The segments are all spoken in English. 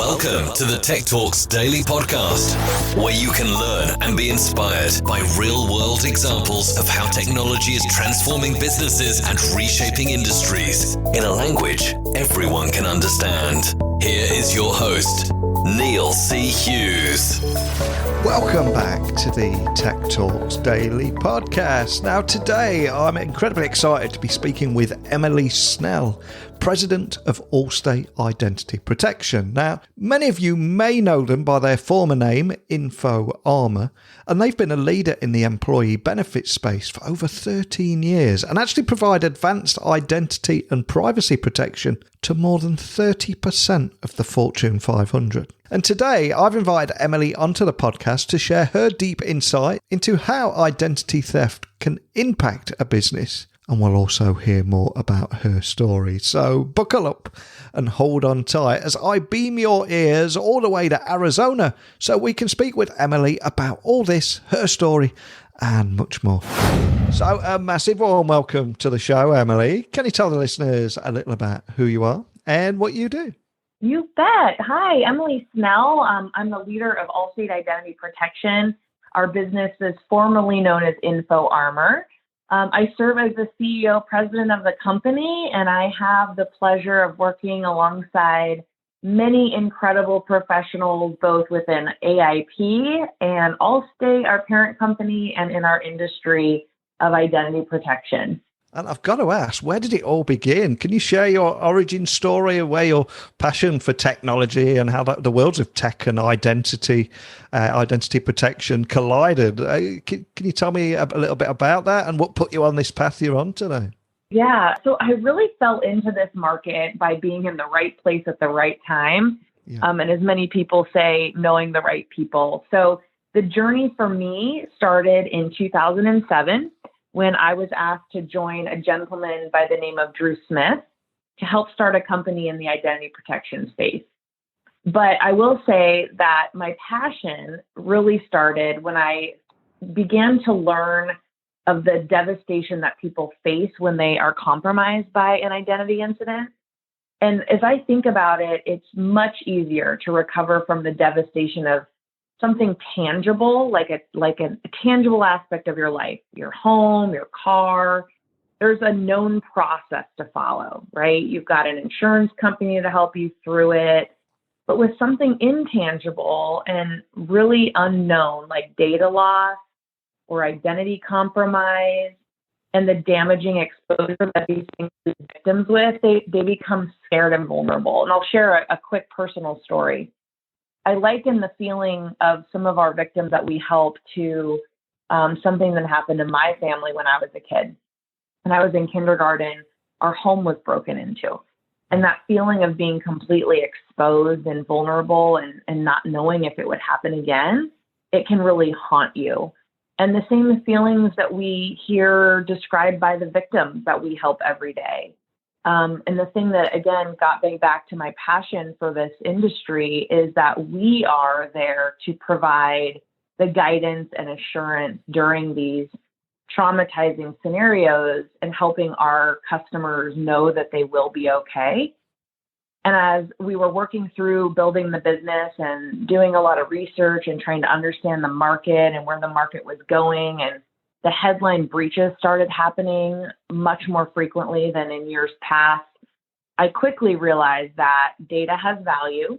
Welcome to the Tech Talks Daily Podcast, where you can learn and be inspired by real-world examples of how technology is transforming businesses and reshaping industries in a language everyone can understand. Here is your host, Neil C. Hughes. Welcome back to the Tech Talks Daily Podcast. Now, today I'm incredibly excited to be speaking with Emily Snell, President of Allstate Identity Protection. Now, many of you may know them by their former name, InfoArmor, and they've been a leader in the employee benefits space for over 13 years and actually provide advanced identity and privacy protection to more than 30% of the Fortune 500. And today, I've invited Emily onto the podcast to share her deep insight into how identity theft can impact a business. And we'll also hear more about her story. So buckle up and hold on tight as I beam your ears all the way to Arizona so we can speak with Emily about all this, her story, and much more. So a massive warm welcome to the show, Emily. Can you tell the listeners a little about who you are and what you do? You bet. Hi, Emily Snell. I'm the leader of Allstate Identity Protection. Our business is formerly known as InfoArmor. I serve as the CEO, president of the company, and I have the pleasure of working alongside many incredible professionals, both within AIP and Allstate, our parent company, and in our industry of identity protection. And I've got to ask, where did it all begin? Can you share your origin story of where your passion for technology and how the worlds of tech and identity protection collided? Can you tell me a little bit about that and what put you on this path you're on today? Yeah, so I really fell into this market by being in the right place at the right time. Yeah. And as many people say, knowing the right people. So the journey for me started in 2007. When I was asked to join a gentleman by the name of Drew Smith to help start a company in the identity protection space. But I will say that my passion really started when I began to learn of the devastation that people face when they are compromised by an identity incident. And as I think about it, it's much easier to recover from the devastation of something tangible, like a tangible aspect of your life, your home, your car. There's a known process to follow, right? You've got an insurance company to help you through it. But with something intangible and really unknown, like data loss or identity compromise, and the damaging exposure that these things leave victims with, they become scared and vulnerable. And I'll share a quick personal story. I liken the feeling of some of our victims that we help to something that happened in my family when I was a kid. When I was in kindergarten, our home was broken into. And that feeling of being completely exposed and vulnerable and not knowing if it would happen again, it can really haunt you. And the same feelings that we hear described by the victims that we help every day. And the thing that, again, got me back to my passion for this industry is that we are there to provide the guidance and assurance during these traumatizing scenarios and helping our customers know that they will be okay. And as we were working through building the business and doing a lot of research and trying to understand the market and where the market was going, and the headline breaches started happening much more frequently than in years past, I quickly realized that data has value.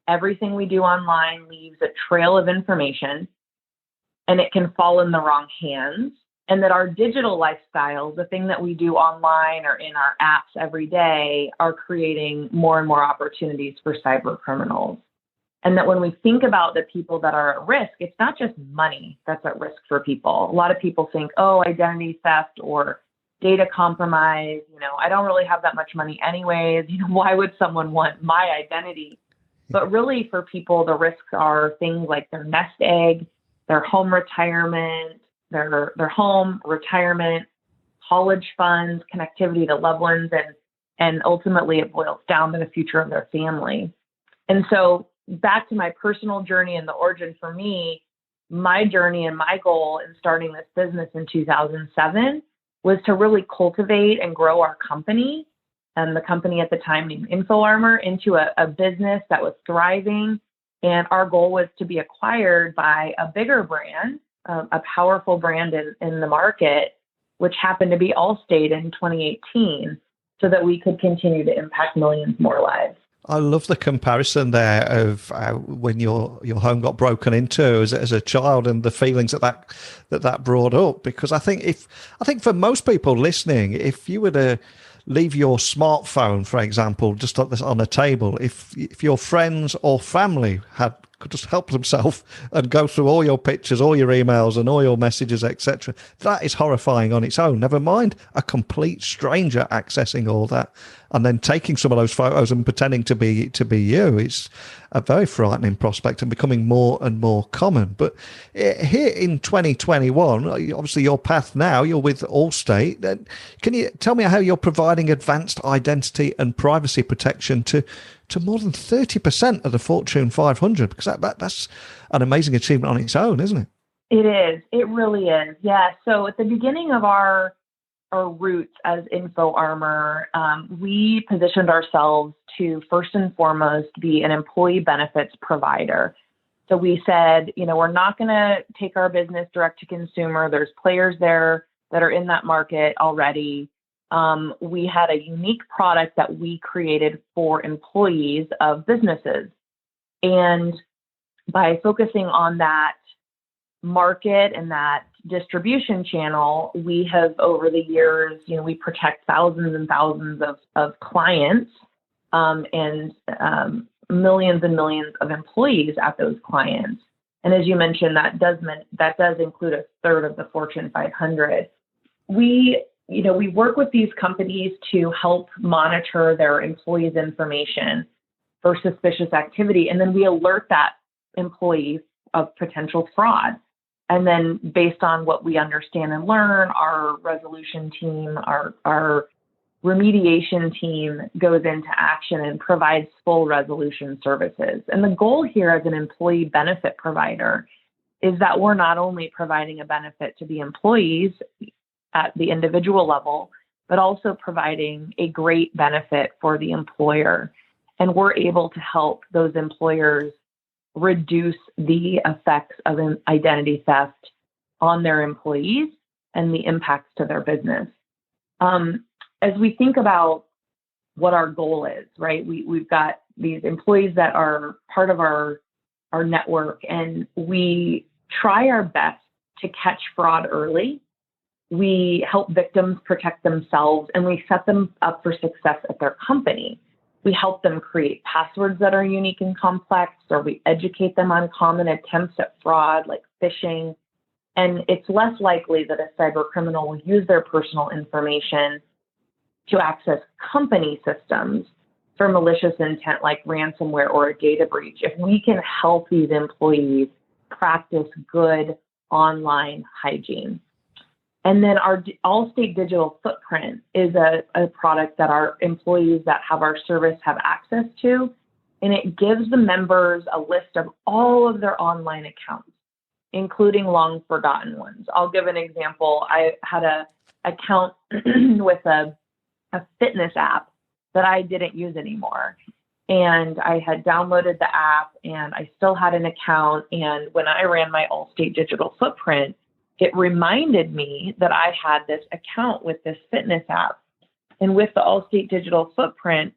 Everything we do online leaves a trail of information, and it can fall in the wrong hands. And that our digital lifestyles, the thing that we do online or in our apps every day, are creating more and more opportunities for cyber criminals. And that when we think about the people that are at risk, it's not just money that's at risk for people. A lot of people think, oh, identity theft or data compromise, I don't really have that much money anyways. Why would someone want my identity? But really for people, the risks are things like their nest egg, their home retirement, their home retirement, college funds, connectivity to loved ones, and ultimately it boils down to the future of their family. And so back to my personal journey and the origin for me, my journey and my goal in starting this business in 2007 was to really cultivate and grow our company and the company at the time named InfoArmor into a business that was thriving. And our goal was to be acquired by a bigger brand, a powerful brand in the market, which happened to be Allstate in 2018, so that we could continue to impact millions more lives. I love the comparison there of when your home got broken into as a child and the feelings that brought up. Because I think for most people listening, if you were to leave your smartphone, for example, just on a table, if your friends or family could just help themselves and go through all your pictures, all your emails and all your messages, etc., that is horrifying on its own. Never mind a complete stranger accessing all that and then taking some of those photos and pretending to be you. It's a very frightening prospect and becoming more and more common. But here in 2021, obviously your path now, you're with Allstate. Can you tell me how you're providing advanced identity and privacy protection to more than 30% of the Fortune 500? Because that's an amazing achievement on its own, isn't it? It is. It really is. Yeah. So at the beginning of our roots as InfoArmor, we positioned ourselves to first and foremost be an employee benefits provider. So we said, we're not going to take our business direct to consumer. There's players there that are in that market already. We had a unique product that we created for employees of businesses. And by focusing on that market and that distribution channel, we have over the years, we protect thousands and thousands of clients and millions and millions of employees at those clients. And as you mentioned, that does include a third of the Fortune 500. We work with these companies to help monitor their employees' information for suspicious activity, and then we alert that employee of potential fraud. And then based on what we understand and learn, our resolution team, our remediation team goes into action and provides full resolution services. And the goal here as an employee benefit provider is that we're not only providing a benefit to the employees at the individual level, but also providing a great benefit for the employer. And we're able to help those employers reduce the effects of identity theft on their employees and the impacts to their business. As we think about what our goal is, right? We've got these employees that are part of our network, and we try our best to catch fraud early. We help victims protect themselves, and we set them up for success at their company. We help them create passwords that are unique and complex, or we educate them on common attempts at fraud like phishing. And it's less likely that a cyber criminal will use their personal information to access company systems for malicious intent like ransomware or a data breach. If we can help these employees practice good online hygiene. And then our Allstate Digital Footprint is a product that our employees that have our service have access to. And it gives the members a list of all of their online accounts, including long forgotten ones. I'll give an example. I had an account with a fitness app that I didn't use anymore. And I had downloaded the app and I still had an account. And when I ran my Allstate Digital Footprint, it reminded me that I had this account with this fitness app. And with the Allstate Digital Footprint,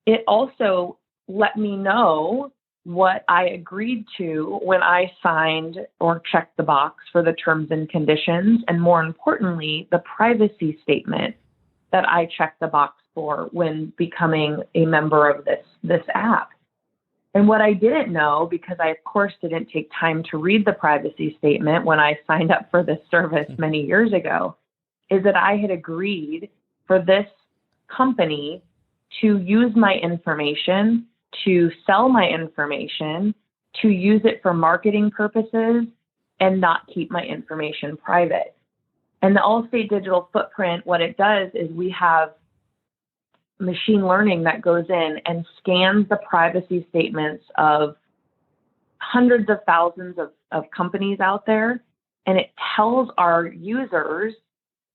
it also let me know what I agreed to when I signed or checked the box for the terms and conditions, and more importantly, the privacy statement that I checked the box for when becoming a member of this app. And what I didn't know, because I, of course, didn't take time to read the privacy statement when I signed up for this service many years ago, is that I had agreed for this company to use my information, to sell my information, to use it for marketing purposes, and not keep my information private. And the Allstate Digital Footprint, what it does is we have machine learning that goes in and scans the privacy statements of hundreds of thousands of companies out there. And it tells our users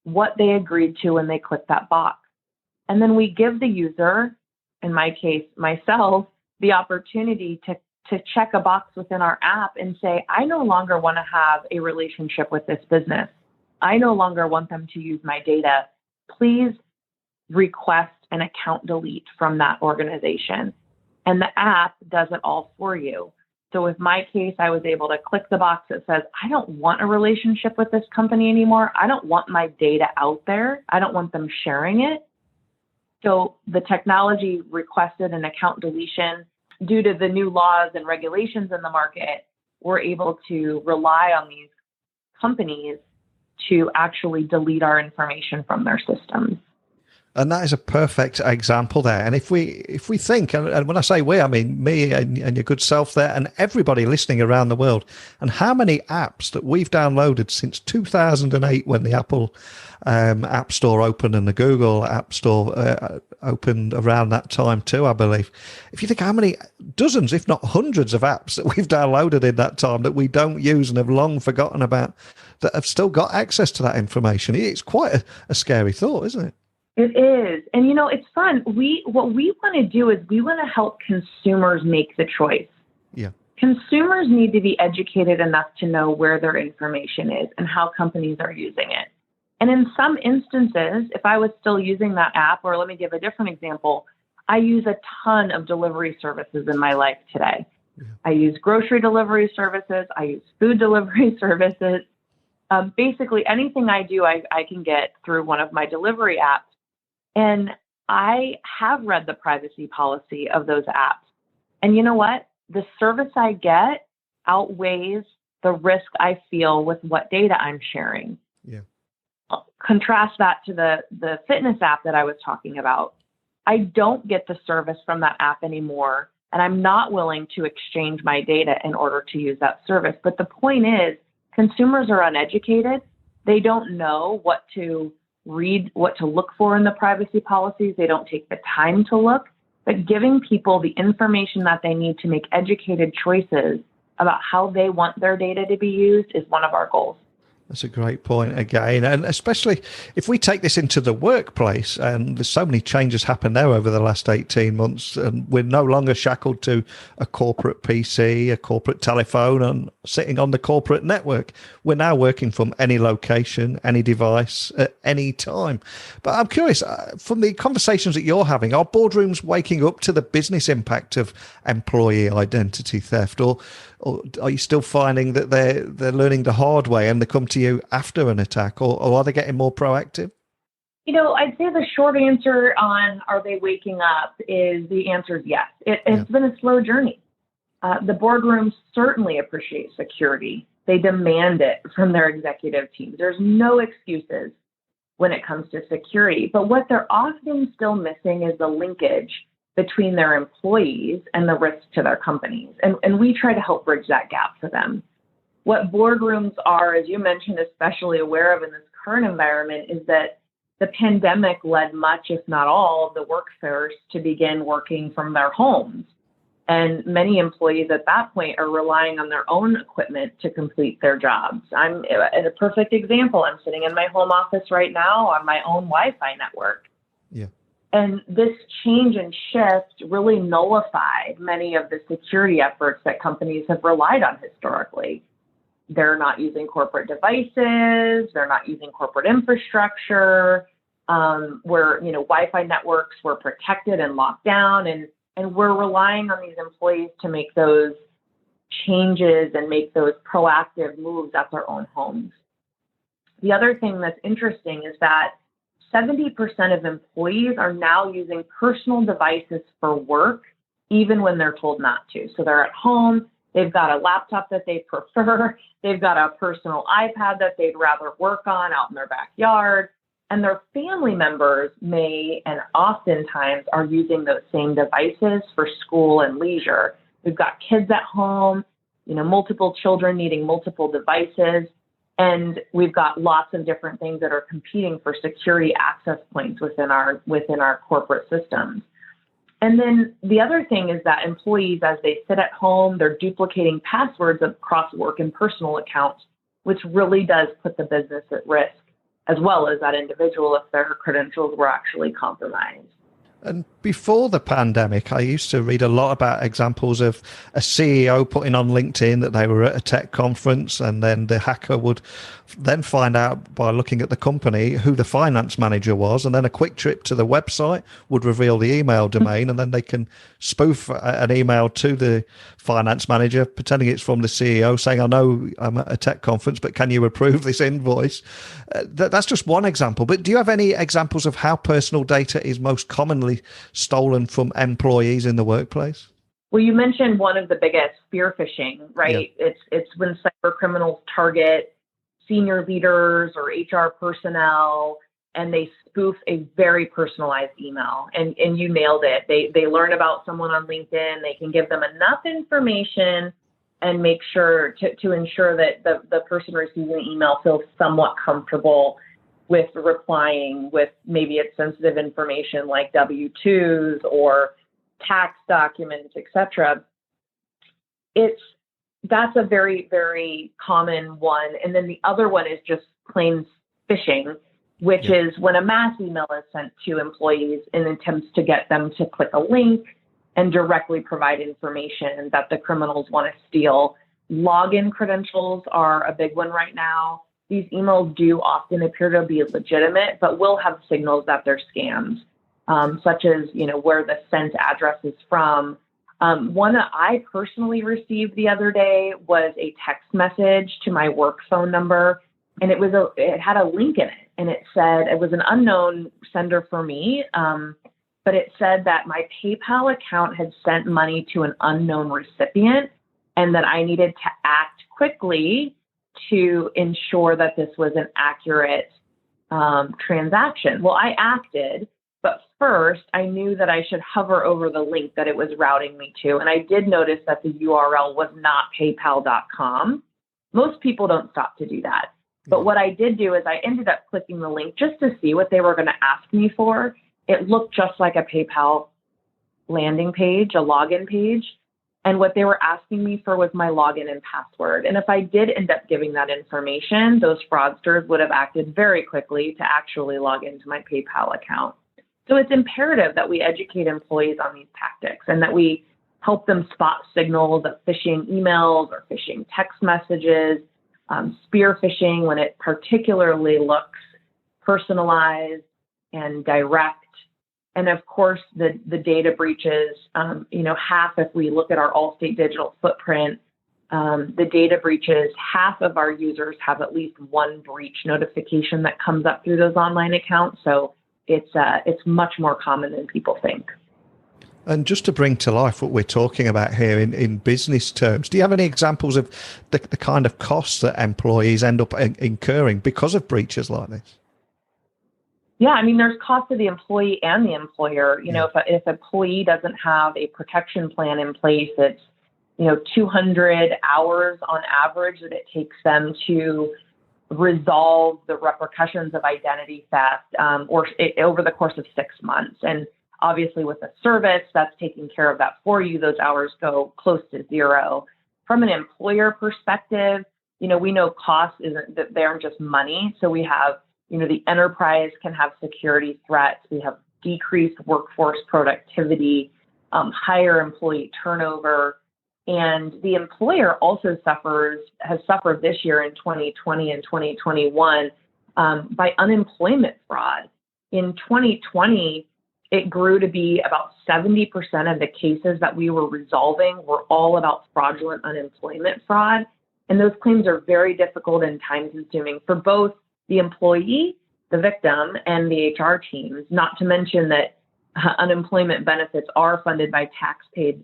what they agreed to when they click that box. And then we give the user, in my case, myself, the opportunity to check a box within our app and say, I no longer want to have a relationship with this business. I no longer want them to use my data. Please request an account delete from that organization. And the app does it all for you. So with my case, I was able to click the box that says, I don't want a relationship with this company anymore. I don't want my data out there. I don't want them sharing it. So the technology requested an account deletion. Due to the new laws and regulations in the market, we're able to rely on these companies to actually delete our information from their systems. And that is a perfect example there. And if we think, and when I say we, I mean me and your good self there, and everybody listening around the world, and how many apps that we've downloaded since 2008 when the Apple App Store opened and the Google App Store opened around that time too, I believe. If you think how many dozens, if not hundreds of apps that we've downloaded in that time that we don't use and have long forgotten about, that have still got access to that information, it's quite a scary thought, isn't it? It is. And, you know, it's fun. What we want to do is we want to help consumers make the choice. Yeah. Consumers need to be educated enough to know where their information is and how companies are using it. And in some instances, if I was still using that app, or let me give a different example, I use a ton of delivery services in my life today. Yeah. I use grocery delivery services. I use food delivery services. Basically, anything I do, I can get through one of my delivery apps. And I have read the privacy policy of those apps. And you know what? The service I get outweighs the risk I feel with what data I'm sharing. Yeah. Contrast that to the fitness app that I was talking about. I don't get the service from that app anymore, and I'm not willing to exchange my data in order to use that service. But the point is, consumers are uneducated. They don't know what to read, what to look for in the privacy policies. They don't take the time to look. But giving people the information that they need to make educated choices about how they want their data to be used is one of our goals. That's a great point again. And especially if we take this into the workplace, and there's so many changes happened there over the last 18 months, and we're no longer shackled to a corporate PC, a corporate telephone, and sitting on the corporate network. We're now working from any location, any device, at any time. But I'm curious, from the conversations that you're having, are boardrooms waking up to the business impact of employee identity theft, or are you still finding that they're learning the hard way and they come to you after an attack, or are they getting more proactive? You know, I'd say the short answer on are they waking up is the answer is yes. It's been a slow journey. The boardrooms certainly appreciate security. They demand it from their executive teams. There's no excuses when it comes to security. But what they're often still missing is the linkage between their employees and the risk to their companies. And we try to help bridge that gap for them. What boardrooms are, as you mentioned, especially aware of in this current environment, is that the pandemic led much, if not all, of the workforce to begin working from their homes. And many employees at that point are relying on their own equipment to complete their jobs. I'm at a perfect example. I'm sitting in my home office right now on my own Wi-Fi network. Yeah. And this change and shift really nullified many of the security efforts that companies have relied on historically. They're not using corporate devices. They're not using corporate infrastructure. Where Wi-Fi networks were protected and locked down, and we're relying on these employees to make those changes and make those proactive moves at their own homes. The other thing that's interesting is that 70% of employees are now using personal devices for work, even when they're told not to. So they're at home, they've got a laptop that they prefer, they've got a personal iPad that they'd rather work on out in their backyard, and their family members may and oftentimes are using those same devices for school and leisure. We've got kids at home, multiple children needing multiple devices. And we've got lots of different things that are competing for security access points within our corporate systems. And then the other thing is that employees, as they sit at home, they're duplicating passwords across work and personal accounts, which really does put the business at risk. as well as that individual if their credentials were actually compromised. And before the pandemic, I used to read a lot about examples of a CEO putting on LinkedIn that they were at a tech conference, and then the hacker would then find out by looking at the company who the finance manager was, and then a quick trip to the website would reveal the email domain, and then they can spoof an email to the finance manager pretending it's from the CEO saying, I know I'm at a tech conference, but can you approve this invoice? That's just one example. But do you have any examples of how personal data is most commonly stolen from employees in the workplace? Well, you mentioned one of the biggest, fearfishing, right? Yeah. It's when cyber criminals target senior leaders or HR personnel, and they spoof a very personalized email. And you nailed it. They learn about someone on LinkedIn. They can give them enough information and make sure to ensure that the person receiving the email feels somewhat comfortable with replying with maybe it's sensitive information like W-2s or tax documents, etc. That's a very, very common one. And then the other one is just plain phishing, which is when a mass email is sent to employees in attempts to get them to click a link and directly provide information that the criminals want to steal. Login credentials are a big one right now. These emails do often appear to be legitimate, but will have signals that they're scams, such as, where the sent address is from. One that I personally received the other day was a text message to my work phone number, and it had a link in it, and it said it was an unknown sender for me, but it said that my PayPal account had sent money to an unknown recipient, and that I needed to act quickly to ensure that this was an accurate transaction. Well, I acted, but first I knew that I should hover over the link that it was routing me to. And I did notice that the URL was not paypal.com. Most people don't stop to do that. But what I did do is I ended up clicking the link just to see what they were going to ask me for. It looked just like a PayPal landing page, a login page. And what they were asking me for was my login and password. And if I did end up giving that information, those fraudsters would have acted very quickly to actually log into my PayPal account. So it's imperative that we educate employees on these tactics and that we help them spot signals of phishing emails or phishing text messages, spear phishing when it particularly looks personalized and direct. And of course, the data breaches, half, if we look at our Allstate digital footprint, the data breaches, half of our users have at least one breach notification that comes up through those online accounts. So it's much more common than people think. And just to bring to life what we're talking about here in business terms, do you have any examples of the kind of costs that employees end up incurring because of breaches like this? Yeah, I mean, there's cost to the employee and the employer. If an employee doesn't have a protection plan in place, it's 200 hours on average that it takes them to resolve the repercussions of identity theft, over the course of 6 months. And obviously, with a service that's taking care of that for you, those hours go close to zero. From an employer perspective, we know cost isn't that they aren't just money. So we have the enterprise can have security threats. We have decreased workforce productivity, higher employee turnover, and the employer also has suffered this year in 2020 and 2021 by unemployment fraud. In 2020, it grew to be about 70% of the cases that we were resolving were all about fraudulent unemployment fraud. And those claims are very difficult and time-consuming for both the employee, the victim, and the HR teams, not to mention that unemployment benefits are funded by tax-paid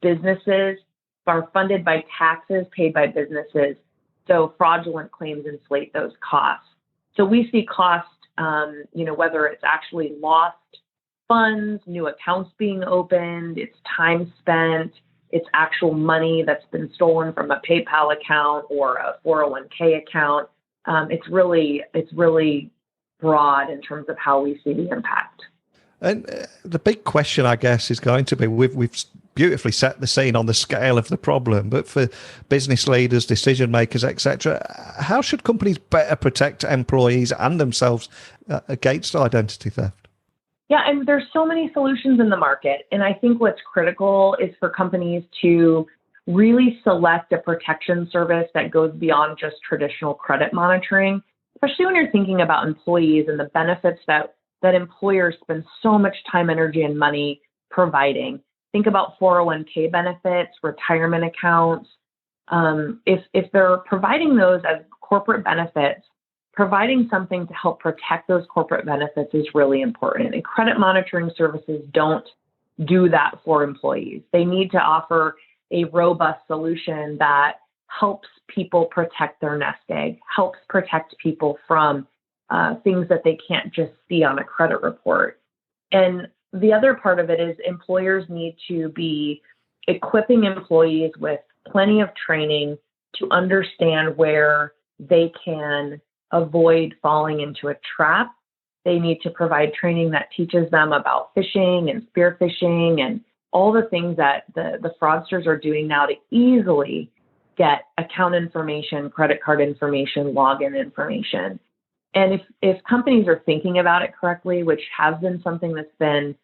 businesses, are funded by taxes paid by businesses. So fraudulent claims inflate those costs. So we see cost, whether it's actually lost funds, new accounts being opened, it's time spent, it's actual money that's been stolen from a PayPal account or a 401k account. It's really broad in terms of how we see the impact. And the big question, I guess, is going to be, we've beautifully set the scene on the scale of the problem, but for business leaders, decision makers, etc., how should companies better protect employees and themselves against identity theft? Yeah, and there's so many solutions in the market. And I think what's critical is for companies to really select a protection service that goes beyond just traditional credit monitoring, especially when you're thinking about employees and the benefits that employers spend so much time, energy, and money providing. Think about 401k benefits, retirement accounts. If they're providing those as corporate benefits, providing something to help protect those corporate benefits is really important. And credit monitoring services don't do that for employees. They need to offer a robust solution that helps people protect their nest egg, helps protect people from things that they can't just see on a credit report. And the other part of it is employers need to be equipping employees with plenty of training to understand where they can avoid falling into a trap. They need to provide training that teaches them about phishing and spear phishing and all the things that the fraudsters are doing now to easily get account information, credit card information, login information. And if companies are thinking about it correctly, which has been something that's been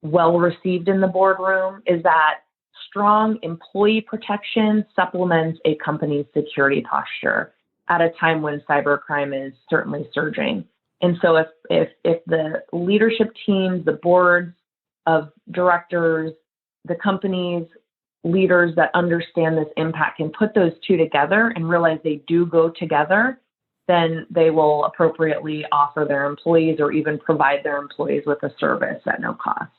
well received in the boardroom, is that strong employee protection supplements a company's security posture at a time when cybercrime is certainly surging. And so if the leadership teams, the boards of directors, the companies, leaders that understand this impact can put those two together and realize they do go together, then they will appropriately offer their employees or even provide their employees with a service at no cost.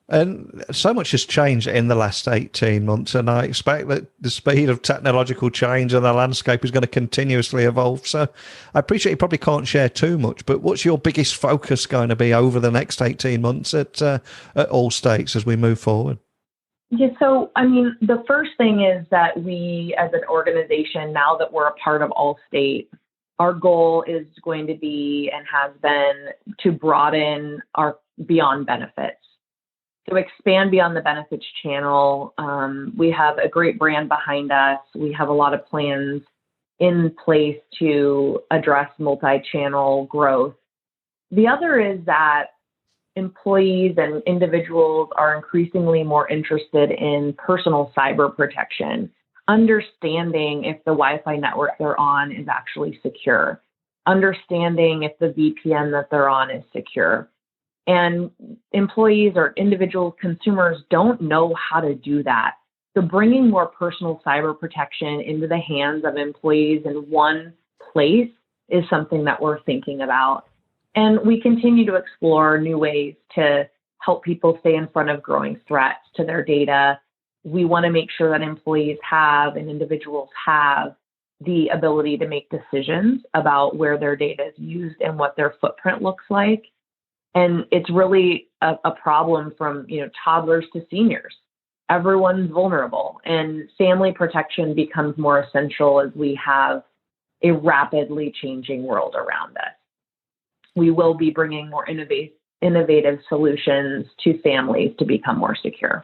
And so much has changed in the last 18 months, and I expect that the speed of technological change and the landscape is going to continuously evolve. So I appreciate you probably can't share too much, but what's your biggest focus going to be over the next 18 months at Allstate as we move forward? Yeah, so, I mean, the first thing is that we, as an organization, now that we're a part of Allstate, our goal is going to be and has been to broaden our beyond benefits. To expand beyond the benefits channel. We have a great brand behind us. We have a lot of plans in place to address multi-channel growth. The other is that employees and individuals are increasingly more interested in personal cyber protection, understanding if the Wi-Fi network they're on is actually secure, understanding if the VPN that they're on is secure. And employees or individual consumers don't know how to do that. So bringing more personal cyber protection into the hands of employees in one place is something that we're thinking about. And we continue to explore new ways to help people stay in front of growing threats to their data. We want to make sure that employees have and individuals have the ability to make decisions about where their data is used and what their footprint looks like. And it's really a problem from, toddlers to seniors. Everyone's vulnerable, and family protection becomes more essential as we have a rapidly changing world around us. We will be bringing more innovative solutions to families to become more secure.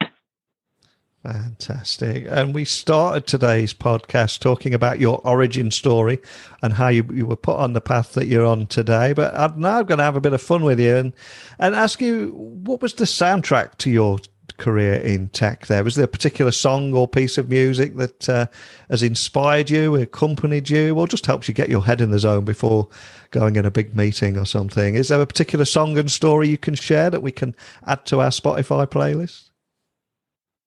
Fantastic. And we started today's podcast talking about your origin story and how you were put on the path that you're on today. But I'm now going to have a bit of fun with you and ask you, what was the soundtrack to your career in tech there? Was there a particular song or piece of music that has inspired you, accompanied you, or just helps you get your head in the zone before going in a big meeting or something? Is there a particular song and story you can share that we can add to our Spotify playlist?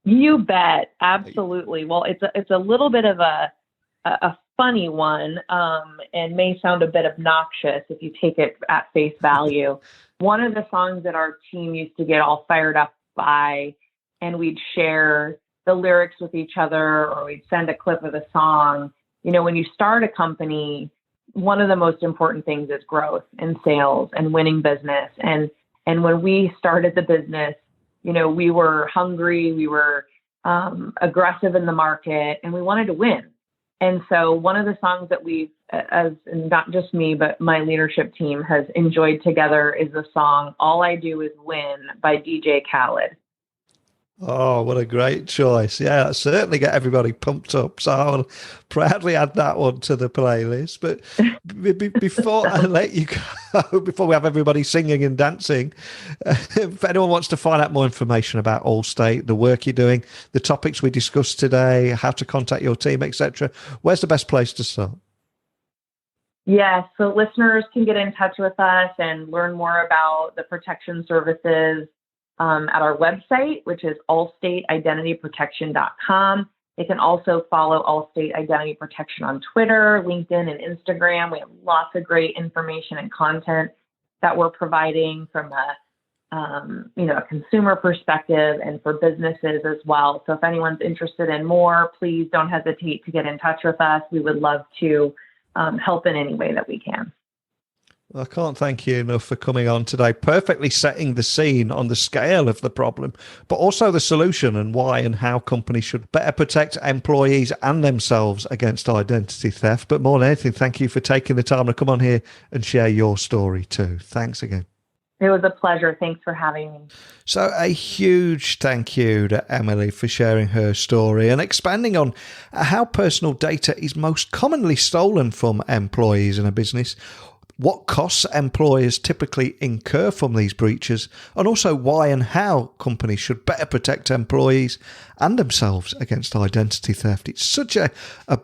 You bet. Absolutely. Well, it's a little bit of a funny one, and may sound a bit obnoxious if you take it at face value. One of the songs that our team used to get all fired up by, and we'd share the lyrics with each other, or we'd send a clip of the song. When you start a company, one of the most important things is growth and sales and winning business. And when we started the business, we were hungry, we were aggressive in the market, and we wanted to win. And so one of the songs that we've, as not just me, but my leadership team has enjoyed together is the song All I Do Is Win by DJ Khaled. Oh, what a great choice. Yeah, certainly get everybody pumped up. So I'll proudly add that one to the playlist. But before I let you go, before we have everybody singing and dancing, if anyone wants to find out more information about Allstate, the work you're doing, the topics we discussed today, how to contact your team, etc., where's the best place to start? Yes, so listeners can get in touch with us and learn more about the protection services at our website, which is allstateidentityprotection.com. They can also follow Allstate Identity Protection on Twitter, LinkedIn, and Instagram. We have lots of great information and content that we're providing from a consumer perspective and for businesses as well. So if anyone's interested in more, please don't hesitate to get in touch with us. We would love to help in any way that we can. I can't thank you enough for coming on today, perfectly setting the scene on the scale of the problem, but also the solution and why and how companies should better protect employees and themselves against identity theft. But more than anything, thank you for taking the time to come on here and share your story too. Thanks again. It was a pleasure. Thanks for having me. So a huge thank you to Emily for sharing her story and expanding on how personal data is most commonly stolen from employees in a business, what costs employers typically incur from these breaches, and also why and how companies should better protect employees and themselves against identity theft. It's such a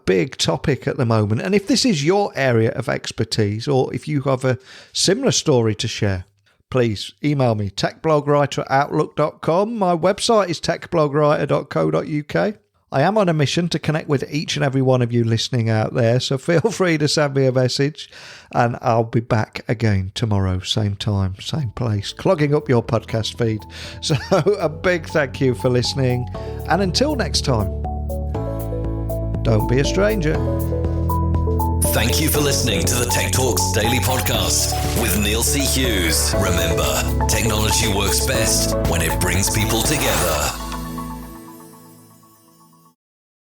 big topic at the moment. And if this is your area of expertise, or if you have a similar story to share, please email me, techblogwriter@outlook.com. My website is techblogwriter.co.uk. I am on a mission to connect with each and every one of you listening out there, so feel free to send me a message, and I'll be back again tomorrow, same time, same place, clogging up your podcast feed. So a big thank you for listening, and until next time, don't be a stranger. Thank you for listening to the Tech Talks Daily Podcast with Neil C. Hughes. Remember, technology works best when it brings people together.